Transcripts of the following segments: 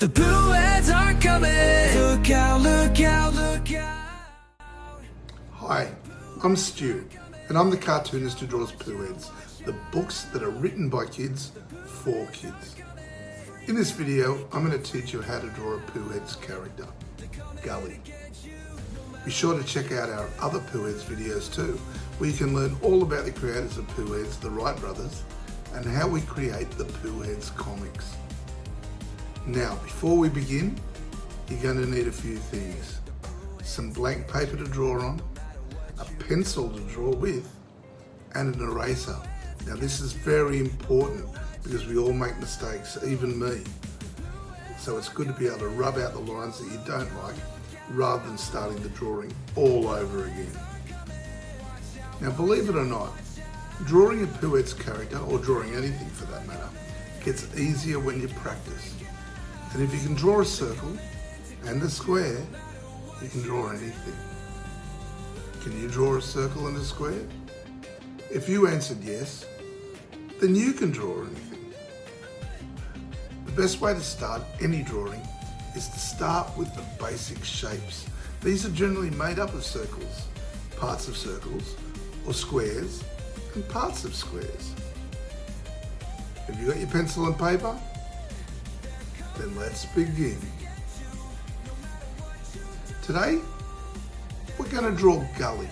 The Poo-Heads are coming. Look out, look out, look out. Hi, I'm Stu, and I'm the cartoonist who draws Poo-Heads, the books that are written by kids for kids. In this video, I'm going to teach you how to draw a Poo-Heads character, Gully. Be sure to check out our other Poo-Heads videos too, where you can learn all about the creators of Poo-Heads, the Wright brothers, and how we create the Poo-Heads comics. Now, before we begin, you're going to need a few things. Some blank paper to draw on, a pencil to draw with, and an eraser. Now this is very important because we all make mistakes, even me. So it's good to be able to rub out the lines that you don't like rather than starting the drawing all over again. Now believe it or not, drawing a Poo-Heads character, or drawing anything for that matter, gets easier when you practice. And if you can draw a circle and a square, you can draw anything. Can you draw a circle and a square? If you answered yes, then you can draw anything. The best way to start any drawing is to start with the basic shapes. These are generally made up of circles, parts of circles, or squares, and parts of squares. Have you got your pencil and paper? Then let's begin. Today, we're going to draw Gully.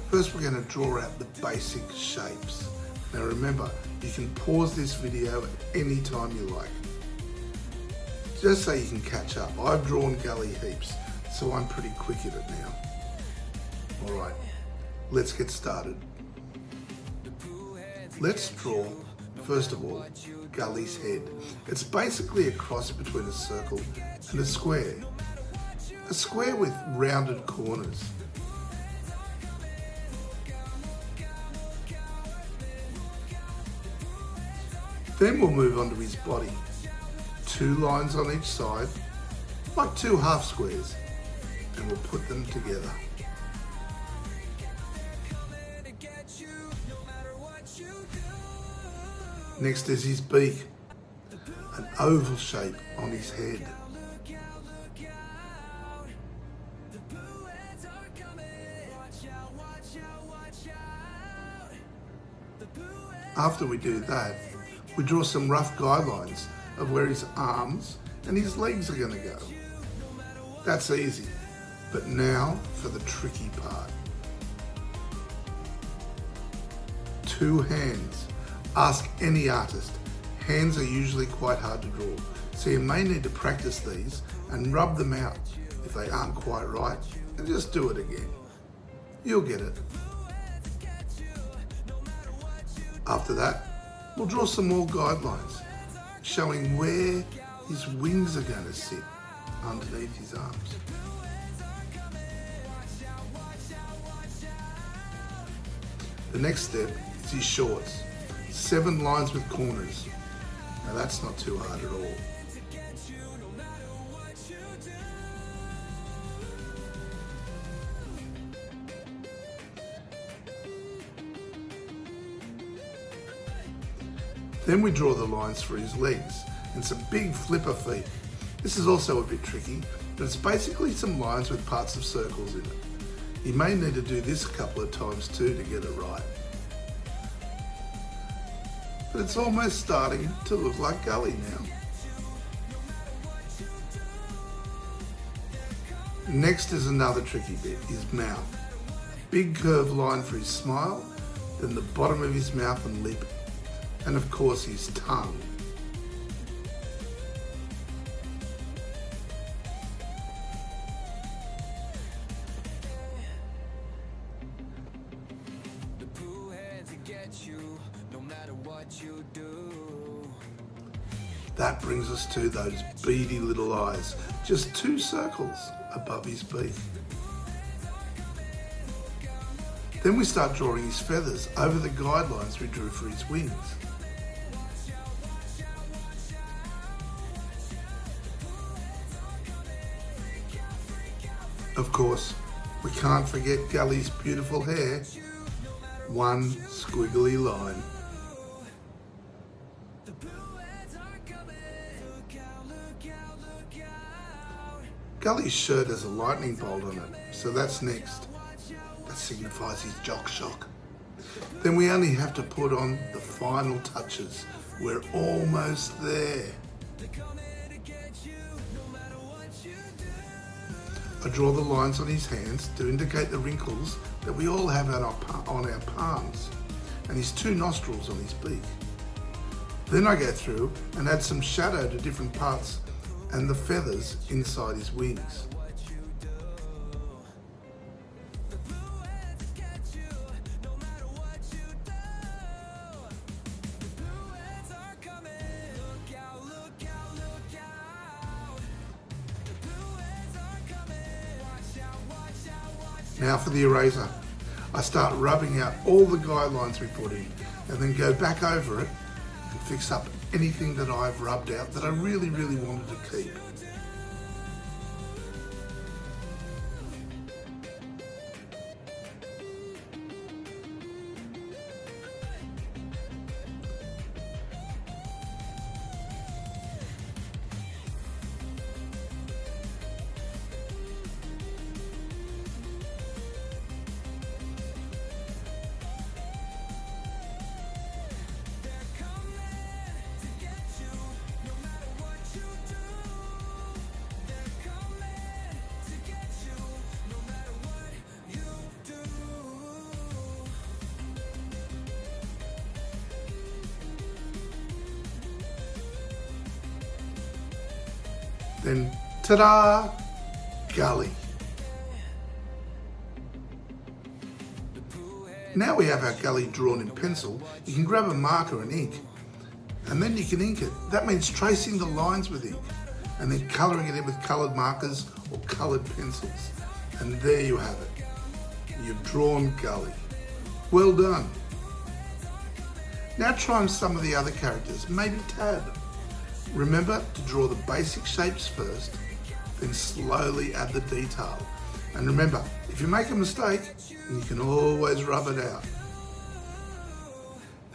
First, we're going to draw out the basic shapes. Now remember, you can pause this video at any time you like, just so you can catch up. I've drawn Gully heaps, so I'm pretty quick at it now. All right, let's get started. Let's draw, first of all, Gully's head. It's basically a cross between a circle and a square. A square with rounded corners. Then we'll move on to his body. 2 lines on each side, like 2 half squares, and we'll put them together. Next is his beak, an oval shape on his head. After we do that, we draw some rough guidelines of where his arms and his legs are going to go. That's easy, but now for the tricky part. 2 hands. Ask any artist. Hands are usually quite hard to draw, so you may need to practice these and rub them out if they aren't quite right, and just do it again. You'll get it. After that, we'll draw some more guidelines, showing where his wings are going to sit underneath his arms. The next step is his shorts. 7 lines with corners. Now that's not too hard at all. Then we draw the lines for his legs and some big flipper feet. This is also a bit tricky, but it's basically some lines with parts of circles in it. You may need to do this a couple of times too to get it right. But it's almost starting to look like Gully now. Next is another tricky bit, his mouth. Big curved line for his smile, then the bottom of his mouth and lip, and of course his tongue. That brings us to those beady little eyes, just 2 circles above his beak. Then we start drawing his feathers over the guidelines we drew for his wings. Of course, we can't forget Gully's beautiful hair. 1 squiggly line. Gully's shirt has a lightning bolt on it, so that's next. That signifies his jock shock. Then we only have to put on the final touches. We're almost there. I draw the lines on his hands to indicate the wrinkles that we all have on our palms, and his two nostrils on his beak. Then I go through and add some shadow to different parts and the feathers inside his wings. Now for the eraser. I start rubbing out all the guidelines we put in and then go back over it and fix up anything that I've rubbed out that I really wanted to keep. Then, ta-da, Gully. Now we have our Gully drawn in pencil, you can grab a marker and ink, and then you can ink it. That means tracing the lines with ink, and then colouring it in with coloured markers or coloured pencils. And there you have it. You've drawn Gully. Well done. Now try on some of the other characters, maybe Tab. Remember to draw the basic shapes first, then slowly add the detail. And remember, if you make a mistake, you can always rub it out.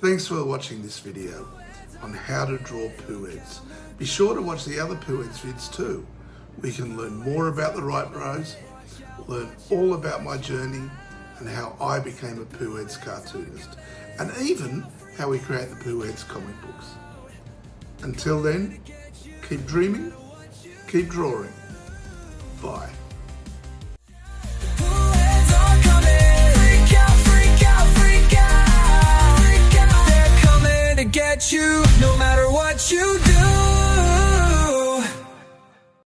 Thanks for watching this video on how to draw Poo-Heads. Be sure to watch the other Poo-Heads vids too. We can learn more about the right rows, learn all about my journey and how I became a Poo-Heads cartoonist, and even how we create the Poo-Heads comic books. Until then, keep dreaming, keep drawing. Bye. Poo-Heads are coming. Freak out, freak out, freak out, freak out. They're coming to get you, no matter what you do.